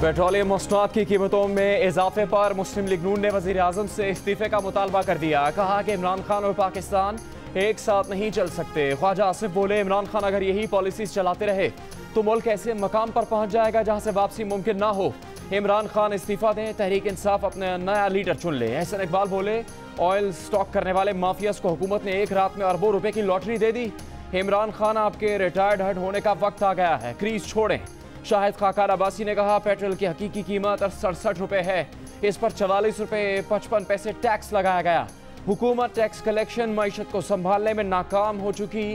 Petroleum मसनूआत की कीमतों में इजाफे पर मुस्लिम लीग नून ने वजीर आजम से इस्तीफे का मुतालबा कर दिया। कहा कि इमरान खान और पाकिस्तान एक साथ नहीं चल सकते। ख्वाजा आसिफ बोले, इमरान खान अगर यही पॉलिसीज चलाते रहे तो मुल्क ऐसे मकाम पर पहुंच जाएगा जहां से वापसी मुमकिन ना हो। इमरान खान इस्तीफा दें, तहरीक इंसाफ अपना नया लीडर चुन ले। एहसन इकबाल बोले, ऑयल स्टॉक करने वाले माफियाज को हुकूमत ने एक रात में अरबों रुपए की लॉटरी दे दी। इमरान खान, आपके रिटायर्ड हट होने का वक्त आ गया है, क्रीज छोड़ें। शाहिद खाकार अब्बासी ने कहा, पेट्रोल की हकीकी कीमत 67 रुपए है, इस पर 44 रुपए 55 पैसे टैक्स लगाया गया। हुकूमत टैक्स कलेक्शन मईशत को संभालने में नाकाम हो चुकी।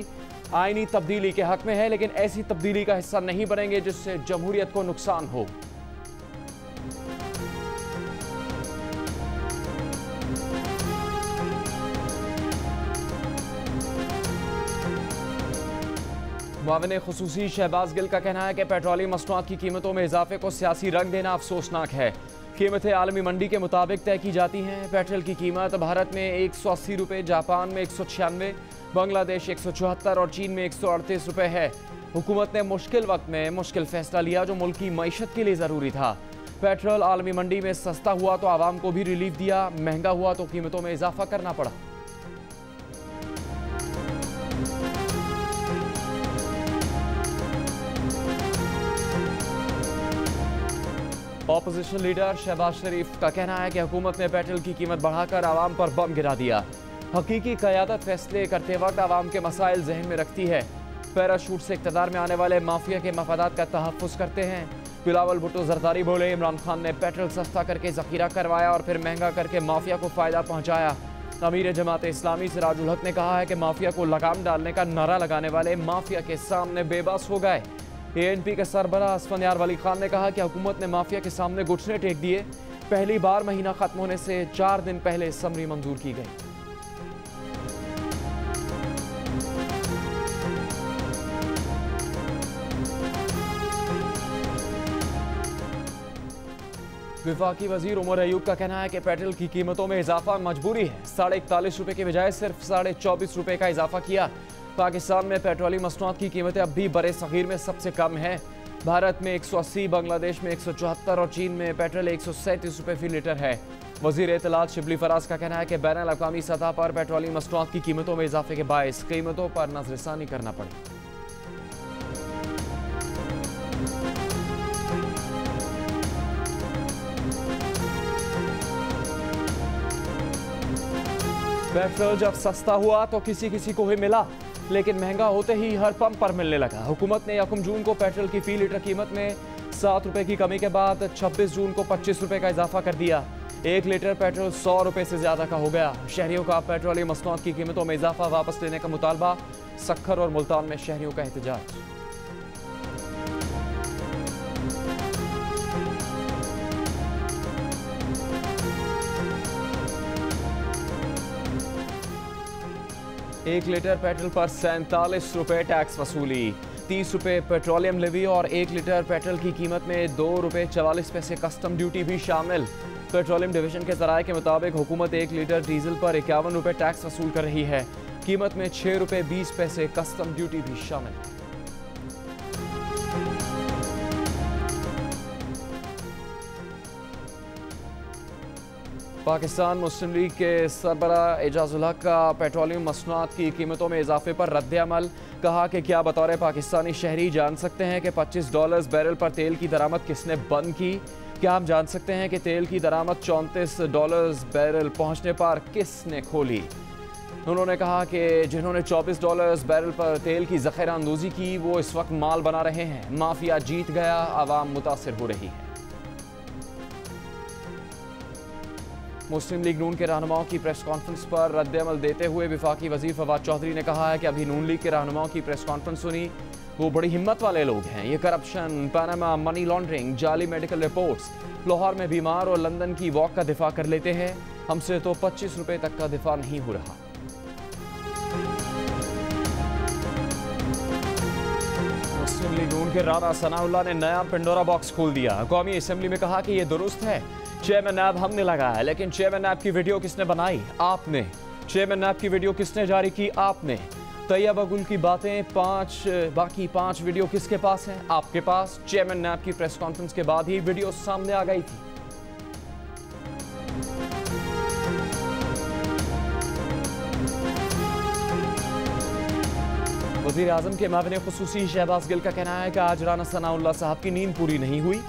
आईनी तब्दीली के हक में है, लेकिन ऐसी तब्दीली का हिस्सा नहीं बनेंगे जिससे जमहूरियत को नुकसान हो। मुआविन खुसूसी शहबाज गिल का कहना है कि पेट्रोलियम मसनूआत की कीमतों में इजाफे को सियासी रंग देना अफसोसनाक है। कीमतें आलमी मंडी के मुताबिक तय की जाती हैं। पेट्रोल की कीमत भारत में 180 रुपये, जापान में 196, बांग्लादेश 174 और चीन में 138 रुपये है। हुकूमत ने मुश्किल वक्त में मुश्किल फैसला लिया जो मुल्क की मईशत के लिए ज़रूरी था। पेट्रोल आलमी मंडी में सस्ता हुआ तो आवाम को भी रिलीफ दिया, महंगा हुआ तो कीमतों में इजाफा करना पड़ा। ऑपोजिशन लीडर शहबाज शरीफ का कहना है कि हुकूमत ने पेट्रोल की कीमत बढ़ाकर आवाम पर बम गिरा दिया। हकीकी क़यादत फैसले करते वक्त आवाम के मसाइल जहन में रखती है। पैराशूट से इक़्तिदार में आने वाले माफिया के मफादात का तहफ़्फ़ुज़ करते हैं। बिलावल भुट्टो ज़रदारी बोले, इमरान खान ने पेट्रोल सस्ता करके ज़ख़ीरा करवाया और फिर महंगा करके माफिया को फ़ायदा पहुँचाया। अमीर जमात इस्लामी सिराजुल हक ने कहा है कि माफिया को लगाम डालने का नारा लगाने वाले माफिया के सामने बेबस हो गए। ANP के सरबराह असफंयार वली खान ने कहा कि हुकूमत ने माफिया के सामने घुटने टेक दिए। पहली बार महीना खत्म होने से 4 दिन पहले समरी मंजूर की गई। वफाकी वजीर उमर अयूब का कहना है कि पेट्रोल की कीमतों में इजाफा मजबूरी है। 41.5 रुपए के बजाय सिर्फ 24.5 रुपए का इजाफा किया। पाकिस्तान में पेट्रोलियम मसनूआत की कीमतें अब भी बड़े सगीर में सबसे कम हैं। भारत में 180, बांग्लादेश में 174 और चीन में पेट्रोल 137 रुपये फी लीटर है। वजीर इत्तलात शिबली फराज का कहना है कि बैनुल अक़वामी सतह पर पेट्रोलियम मसनूआत की कीमतों में इजाफे के बायस कीमतों पर नजरसानी करना पड़े। पेट्रोल जब सस्ता हुआ तो किसी को ही मिला, लेकिन महंगा होते ही हर पंप पर मिलने लगा। हुकूमत ने 1 जून को पेट्रोल की फी लीटर कीमत में 7 रुपए की कमी के बाद 26 जून को 25 रुपए का इजाफा कर दिया। 1 लीटर पेट्रोल 100 रुपए से ज्यादा का हो गया। शहरियों का पेट्रोलियम मसनूआत की कीमतों में इजाफा वापस लेने का मुतालबा। सक्खर और मुल्तान में शहरियों का एहतजाज। एक लीटर पेट्रोल पर 47 रुपये टैक्स वसूली। 30 रुपये पेट्रोलियम लेवी और 1 लीटर पेट्रोल की कीमत में 2 रुपये 44 पैसे कस्टम ड्यूटी भी शामिल। पेट्रोलियम डिवीजन के ज़राए के मुताबिक हुकूमत 1 लीटर डीजल पर 51 रुपये टैक्स वसूल कर रही है। कीमत में 6 रुपये 20 पैसे कस्टम ड्यूटी भी शामिल है। पाकिस्तान मुस्लिम लीग के सरबराह एजाजुल हक का पेट्रोलियम मसनूआत की कीमतों में इजाफे पर रद्द-ए-अमल। कहा कि क्या बतौर पाकिस्तानी शहरी जान सकते हैं कि $25 बैरल पर तेल की दरामद किसने बंद की? क्या हम जान सकते हैं कि तेल की दरामद $34 बैरल पहुंचने पर किसने खोली? उन्होंने कहा कि जिन्होंने $24 बैरल पर तेल की ज़ख़ीरा अंदोज़ी की वो इस वक्त माल बना रहे हैं। माफिया जीत गया, आवाम मुतासिर हो रही है। मुस्लिम लीग नून के रहनुमाओं की प्रेस कॉन्फ्रेंस पर रद्द-ए-अमल देते हुए वफाकी वजीर फवाद चौधरी ने कहा है कि अभी नून लीग के रहनुमाओं की प्रेस कॉन्फ्रेंस सुनी, वो बड़ी हिम्मत वाले लोग हैं। ये करप्शन, पनामा मनी लॉन्ड्रिंग, जाली मेडिकल रिपोर्ट्स, लाहौर में बीमार और लंदन की वॉक का दिफा कर लेते हैं। हमसे तो 25 रुपये तक का दिफा नहीं हो रहा। मुस्लिम लीग नून के राना सनाउल्लाह ने नया पिंडोरा बॉक्स खोल दिया। कौमी असम्बली में कहा कि ये दुरुस्त है, चेयरमैन नैब हमने लगाया, लेकिन चेयरमैन नैब की वीडियो किसने बनाई? आपने। चेयरमैन नैब की वीडियो किसने जारी की? आपने। तैयब अगुल की बातें बाकी पांच वीडियो किसके पास हैं? आपके पास। चेयरमैन नैब की प्रेस कॉन्फ्रेंस के बाद ही वीडियो सामने आ गई थी। वज़ीर आज़म के माविन ख़ुसूसी शहबाज गिल का कहना है कि आज राना सनाउल्लाह साहब की नींद पूरी नहीं हुई।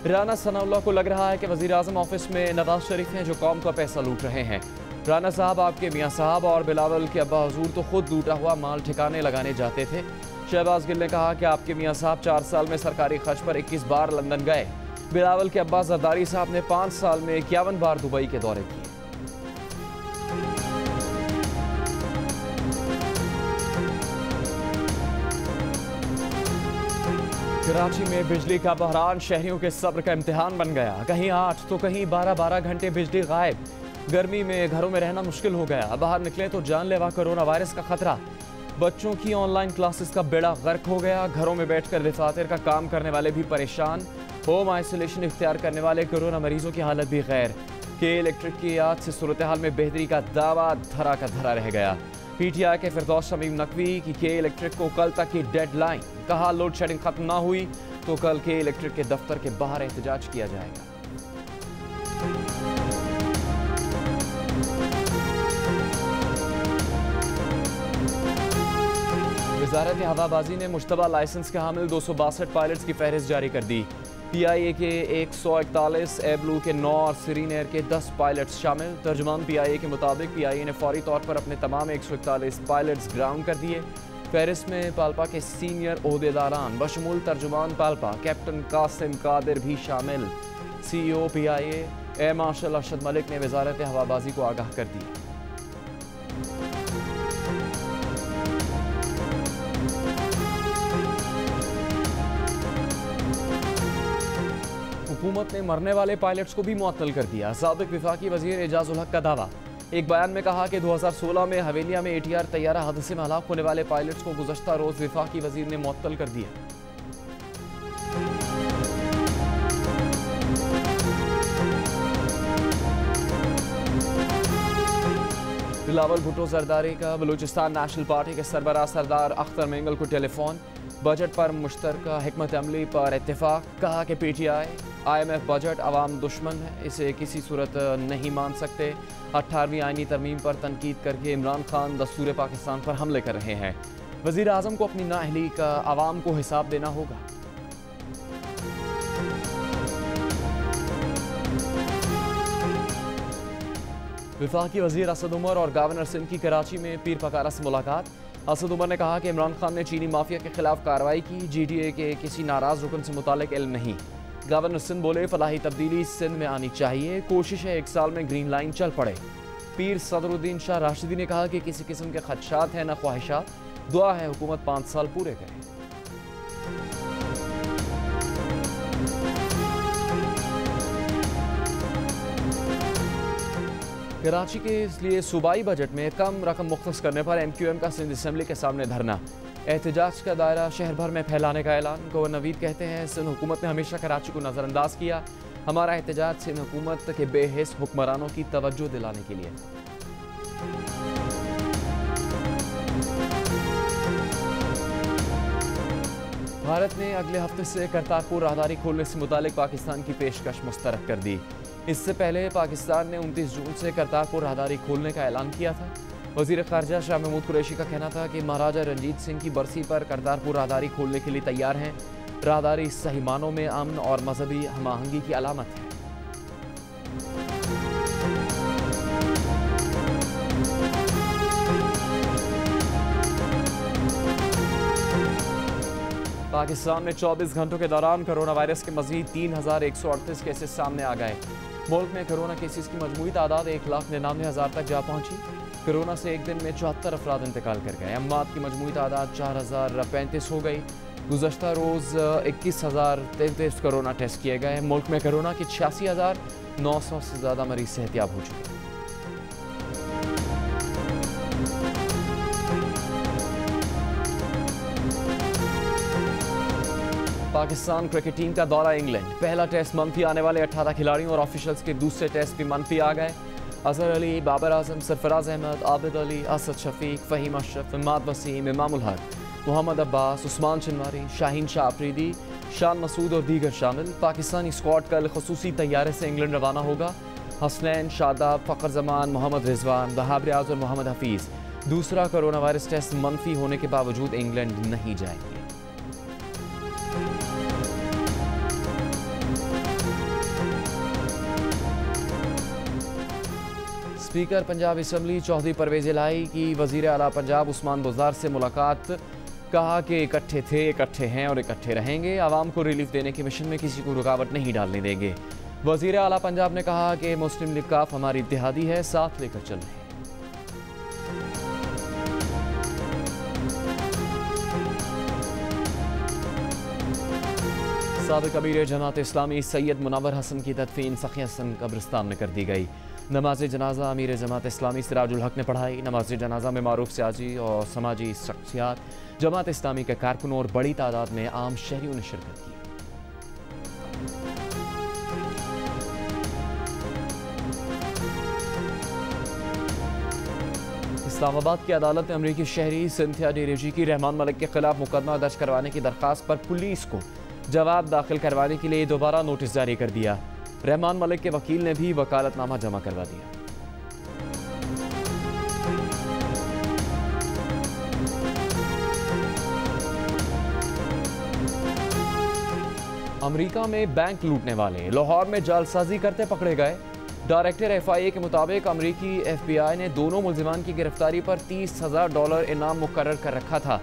राना सनाउल्लाह को लग रहा है कि वज़ीर आज़म ऑफिस में नवाज शरीफ हैं जो कौम का पैसा लूट रहे हैं। राना साहब आपके मियाँ साहब और बिलावल के अब्बा हुजूर तो खुद लूटा हुआ माल ठिकाने लगाने जाते थे। शहबाज गिल ने कहा कि आपके मियाँ साहब 4 साल में सरकारी खर्च पर 21 बार लंदन गए। बिलावल के अब्बा जरदारी साहब ने 5 साल में 51 बार दुबई के दौरे किए। कराची में बिजली का बहरान शहरियों के सब्र का इम्तिहान बन गया। कहीं 8 तो कहीं 12-12 घंटे बिजली गायब। गर्मी में घरों में रहना मुश्किल हो गया। बाहर निकले तो जानलेवा कोरोना वायरस का खतरा। बच्चों की ऑनलाइन क्लासेस का बेड़ा गर्क हो गया। घरों में बैठकर दफातर का काम करने वाले भी परेशान। होम आइसोलेशन इख्तियार करने वाले कोरोना मरीजों की हालत भी खैर। के इलेक्ट्रिक की आज से सूरत हाल में बेहतरी का दावा धरा का धरा रह गया। PTI के फिरदौस शमीम नकवी की के इलेक्ट्रिक को कल तक की डेडलाइन। कहा लोड शेडिंग खत्म ना हुई तो कल के इलेक्ट्रिक के दफ्तर के बाहर एहतजाज किया जाएगा। वजारत हवाबाजी ने मुश्तबा लाइसेंस के हामिल 262 पायलट्स की फहरिस्त जारी कर दी। PIA के 141, एब्लू के 9 और सीरीन एयर के 10 पायलट्स शामिल। तर्जुमान PIA के मुताबिक PIA ने फौरी तौर पर अपने तमाम 141 पायलट्स ग्राउंड कर दिए। फहरिस्त में पाल्पा के सीनियर ओहदेदारान बशमूल तर्जुमान पाल्पा कैप्टन कासिम कादिर भी शामिल। CEO PIA air marshal Arshad Malik ने वजारत हवाबाजी को आगाह कर दिया। हुकूमत ने मरने वाले पायलट्स को भी मुअत्तल कर दिया। साबिक वफाकी वजीर एजाजुल हक का दावा। एक बयान में कहा कि 2016 में हवेलिया में ATR तैयारा हादसे में हलाक होने वाले पायलट्स को गुज़श्ता रोज वफाकी वजीर ने मुअत्तल कर दिया। बिलावल भुट्टो जरदारी का बलूचिस्तान नेशनल पार्टी के सरबराह सरदार अख्तर मेंगल को टेलीफोन। बजट पर मुश्तरका हिकमत अमली पर इत्तेफाक। कहा कि PTI IMF बजट अवाम दुश्मन है, इसे किसी सूरत नहीं मान सकते। 18वीं आईनी तरमीम पर तनकीद करके इमरान खान दस्तूर पाकिस्तान पर हमले कर रहे हैं। वज़ीर आज़म को अपनी नाअहली का आवाम को हिसाब देना होगा। वफाकी वज़ीर असद उमर और गवर्नर सिंध की कराची में पीर पकारा से मुलाकात। असद उमर ने कहा कि इमरान खान ने चीनी माफिया के खिलाफ कार्रवाई की। GDA के किसी नाराज रुकन से मुतालिक इल्म नहीं। गवर्नर सिंध बोले फलाही तब्दीली सिंध में आनी चाहिए। कोशिश है 1 साल में ग्रीन लाइन चल पड़े। पीर सदरुद्दीन शाह राशिदी ने कहा कि किसी किस्म के खदशात हैं न ख्वाहिशात। दुआ है हुकूमत 5 साल पूरे करे। कराची के इसलिए सूबाई बजट में कम रकम मुख्तस करने पर MQM का सिंध असम्बली के सामने धरना। एहतजाज का दायरा शहर भर में फैलाने का ऐलान। गवर्नर नवीद कहते हैं सिंध हुकूमत ने हमेशा कराची को नज़रअंदाज किया। हमारा एहतजाज सिंध हुकूमत के बेहिस हुक्मरानों की तवज्जो दिलाने के लिए। भारत ने अगले हफ्ते से करतारपुर राहदारी खोलने से मुतालिक पाकिस्तान की पेशकश मुस्तरद कर दी। इससे पहले पाकिस्तान ने 29 जून से करतारपुर राहदारी खोलने का ऐलान किया था। वज़ीर ख़ारजा शाह महमूद कुरैशी का कहना था कि महाराजा रंजीत सिंह की बरसी पर करतारपुर राहदारी खोलने के लिए तैयार हैं। राहदारी सही मानों में अमन और मजहबी हमाहंगी की अलामत है। पाकिस्तान में 24 घंटों के दौरान कोरोना वायरस के मजीद 3138 केसेस सामने आ गए। मुल्क में कोरोना केसेस की मजमूई तादाद 1,99,000 तक जा पहुंची। कोरोना से एक दिन में 74 अफराद इंतकाल कर गए। अम्मात की मजमूई तादाद 4035 हो गई। गुज़श्ता रोज़ 21,033 कोरोना टेस्ट किए गए। मुल्क में कोरोना के 86,900 से ज़्यादा मरीज सेहतियाब हो चुके हैं। पाकिस्तान क्रिकेट टीम का दौरा इंग्लैंड। पहला टेस्ट मनफी आने वाले 18 खिलाड़ियों और ऑफिशियल्स के दूसरे टेस्ट भी मनफी आ गए। असर अली, बाबर आजम, सरफराज अहमद, आबिद अली, असद शफीक, फ़हीम अशरफ, इमाद वसीम, इमामुल हक, मोहम्मद अब्बास, उस्मान चनवारी, शाहीन शाह अफरीदी, शान मसूद और दीगर शामिल। पाकिस्तानी स्क्वाड कल खसूसी तैयारे से इंग्लैंड रवाना होगा। हसनैन, शादाब, फ़खर जमान, मोहम्मद रिजवान, वहाब रियाज और मोहम्मद हफीज़ दूसरा कोरोना वायरस टेस्ट मनफी होने के बावजूद इंग्लैंड नहीं जाएंगे। स्पीकर पंजाब असम्बली चौधरी परवेज़ इलाही की वज़ीर आला पंजाब उस्मान बुज़दार से मुलाकात। कहा कि इकट्ठे थे, इकट्ठे हैं और इकट्ठे रहेंगे। आवाम को रिलीफ देने के मिशन में किसी को रुकावट नहीं डालने देंगे। वज़ीर आला पंजाब ने कहा कि मुस्लिम लीग काफ हमारी इत्तेहादी है, साथ लेकर चल रहे हैं। साबिक़ अमीर जमात इस्लामी सैयद मुनव्वर हसन की तदफीन सखी हसन कब्रिस्तान में कर दी गई। नमाज जनाजा अमीर जमात इस्लामी सिराजुल हक ने पढ़ाई। नमाज जनाजा में मारूफ सियासी और समाजी शख्सियात, जमात इस्लामी के कारकुनों और बड़ी तादाद में आम शहरियों ने शिरकत की। इस्लामाबाद की अदालत ने अमरीकी शहरी सिंथिया डेरेजी की रहमान मलिक के खिलाफ मुकदमा दर्ज करवाने की दरख्वास्त पर पुलिस को जवाब दाखिल करवाने के लिए दोबारा नोटिस जारी कर दिया। रहमान मलिक के वकील ने भी वकालतनामा जमा करवा दिया। अमेरिका में बैंक लूटने वाले लाहौर में जालसाजी करते पकड़े गए। डायरेक्टर FIA के मुताबिक अमरीकी FBI ने दोनों मुल्जिमान की गिरफ्तारी पर $30,000 इनाम मुकर्रर कर रखा था।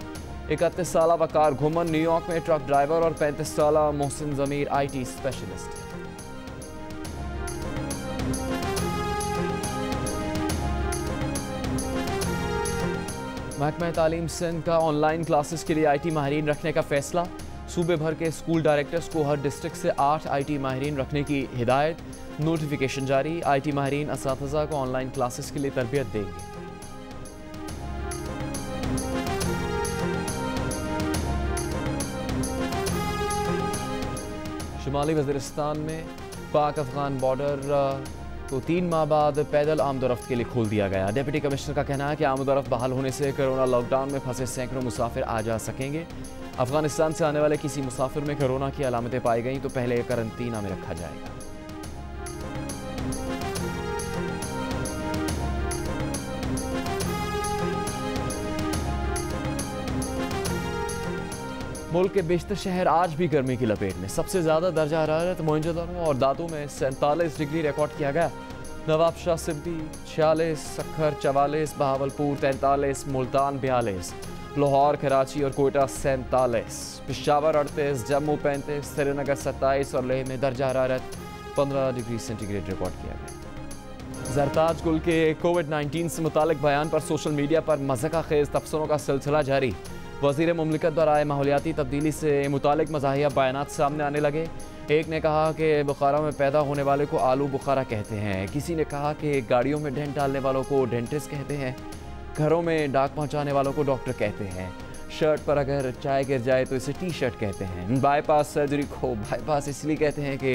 31 साल वकार घुमन न्यूयॉर्क में ट्रक ड्राइवर और 35 साल मोहसिन ज़मीर IT स्पेशलिस्ट है। महकमा तालीम सिंध का ऑनलाइन क्लासेस के लिए IT माहिरीन रखने का फैसला। सूबे भर के स्कूल डायरेक्टर्स को हर डिस्ट्रिक्ट से 8 IT माहिरीन रखने की हिदायत। नोटिफिकेशन जारी। IT माहिरीन असातिज़ा को ऑनलाइन क्लासेस के लिए तरबियत देंगे। शुमाली वज़ीरिस्तान में पाक अफगान बॉर्डर को 3 माह बाद पैदल आमदोरफ्त के लिए खोल दिया गया। डिप्टी कमिश्नर का कहना है कि आमदोरफ्त बहाल होने से कोरोना लॉकडाउन में फंसे सैकड़ों मुसाफिर आ जा सकेंगे। अफगानिस्तान से आने वाले किसी मुसाफिर में कोरोना की अलामतें पाई गई तो पहले करंतना में रखा जाएगा। मुल्क के बेशतर शहर आज भी गर्मी की लपेट में। सबसे ज्यादा दर्जा हरारत मोइंजोदारो और दादू में 47 डिग्री रिकॉर्ड किया गया। नवाबशाह सिद्दी 46, सखर 44, बहावलपुर 43, मुल्तान 42, लाहौर, कराची और कोयटा 47, पेशावर 38, जम्मू 35, श्रीनगर 27 और लेह में दर्जा हरारत 15 डिग्री सेंटीग्रेड रिकॉर्ड किया गया। जरताज गुल के कोविड-19 से मुतालिक बयान पर सोशल मीडिया पर मज़ाक़ खेज़ तबसरों का सिलसिला जारी। वज़ीर मुमलिकत बराए माहौलियाती तब्दीली से मुतालिक मज़ाहिया बयानात सामने आने लगे। एक ने कहा कि बुखारा में पैदा होने वाले को आलू बुखारा कहते हैं। किसी ने कहा कि गाड़ियों में डेंट डालने वालों को डेंटिस्ट कहते हैं। घरों में डाक पहुंचाने वालों को डॉक्टर कहते हैं। शर्ट पर अगर चाय गिर जाए तो इसे T-शर्ट कहते हैं। बाईपास सर्जरी को बाईपास इसलिए कहते हैं कि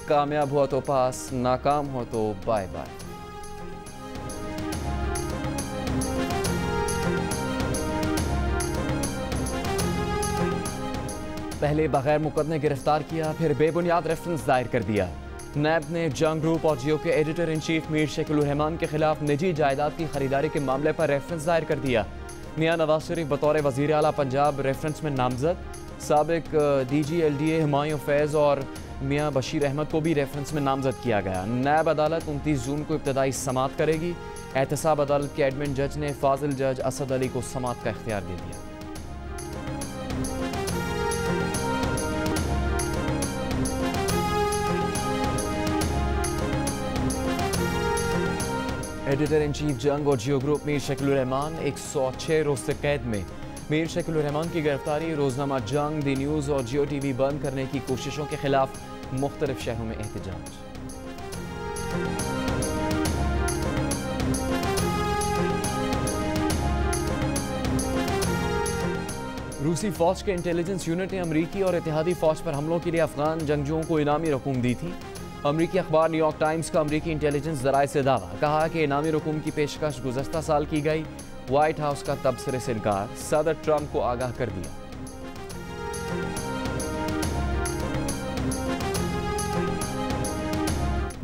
कामयाब हुआ तो पास, नाकाम हो तो बाय बाय। पहले बगैर मुकदमे गिरफ्तार किया, फिर बेबुनियाद रेफरेंस दायर कर दिया। नैब ने जंग ग्रुप और जियो के editor in chief Mir Shakeel Rahman के खिलाफ निजी जायदाद की खरीदारी के मामले पर रेफरेंस दायर कर दिया। मियां नवाज शरीफ बतौर वज़ीर आला पंजाब रेफरेंस में नामजद। साबिक DG LDA हुमायूं फैज़ और मियां बशीर अहमद को भी रेफरेंस में नामजद किया गया। नैब अदालत 29 जून को इब्तदाई समाअत करेगी। एहतसाब अदालत के एडमिन जज ने फाजिल जज असद अली को समाअत का इख्तियार दे दिया। एडिटर इन चीफ जंग और जियो ग्रुप मीर शकील रहमान 106 रोज से कैद में। मीर शकील रहमान की गिरफ्तारी, रोजनामा जंग, दी न्यूज़ और जियो TV बंद करने की कोशिशों के खिलाफ मुख्तलिफ शहरों में एहतजाज। रूसी फौज के इंटेलिजेंस यूनिट ने अमरीकी और इत्तेहादी फौज पर हमलों के लिए अफगान जंगजुओं को इनामी रकूम दी थी। अमरीकी अखबार न्यूयॉर्क टाइम्स का अमरीकी इंटेलिजेंस जराए से दावा, कहा कि इनामी रकूम की पेशकश गुज़श्ता साल की गई। व्हाइट हाउस का तबसरे से इनकार, सदर ट्रंप को आगाह कर दिया।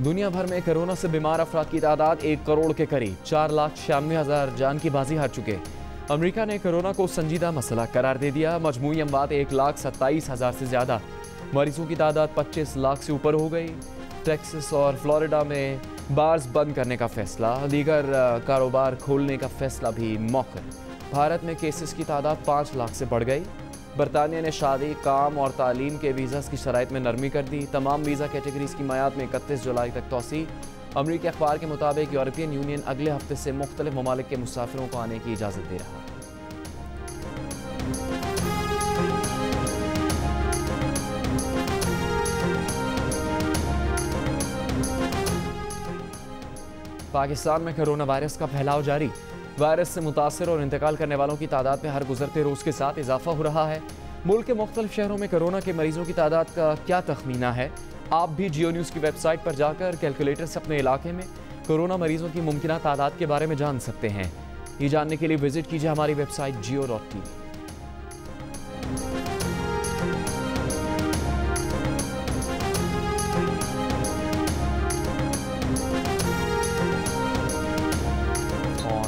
दुनिया भर में कोरोना से बीमार अफराद की तादाद 1 करोड़ के करीब, 4,96,000 जान की बाजी हार चुके। अमेरिका ने कोरोना को संजीदा मसला करार दे दिया। मजमूई अमवात 1,27,000 से ज्यादा, मरीजों की तादाद 25 लाख से ऊपर हो गई। टेक्सास और फ्लोरिडा में बार्स बंद करने का फैसला, दीगर कारोबार खोलने का फैसला भी मौखर। भारत में केसेस की तादाद 5 लाख से बढ़ गई। बरतानिया ने शादी, काम और तालीम के वीज़ा की शराइत में नरमी कर दी। तमाम वीज़ा कैटेगरीज की मयाद में 31 जुलाई तक तोसी। अमरीकी अखबार के मुताबिक यूरोपियन यूनियन अगले हफ्ते से मुख्तलिफ ममालिक के मुसाफिरों को आने की इजाज़त दे रहा है। पाकिस्तान में कोरोना वायरस का फैलाव जारी। वायरस से मुतासर और इंतकाल करने वालों की तादाद में हर गुजरते रोज़ के साथ इजाफा हो रहा है। मुल्क के मुख्तलिफ शहरों में कोरोना के मरीजों की तादाद का क्या तखमीना है? आप भी जियो न्यूज़ की वेबसाइट पर जाकर कैलकुलेटर से अपने इलाके में कोरोना मरीजों की मुमकिन तादाद के बारे में जान सकते हैं। ये जानने के लिए विजिट कीजिए हमारी वेबसाइट geo.tv।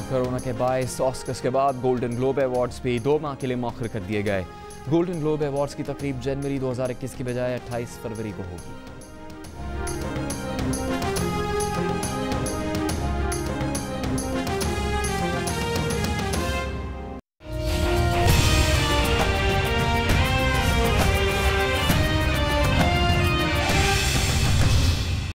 कोरोना के बायस ऑस्कर्स के बाद गोल्डन ग्लोब अवार्ड्स भी 2 माह के लिए मौखर कर दिए गए। गोल्डन ग्लोब अवार्ड्स की तकरीब जनवरी 2021 की बजाय 28 फरवरी को होगी।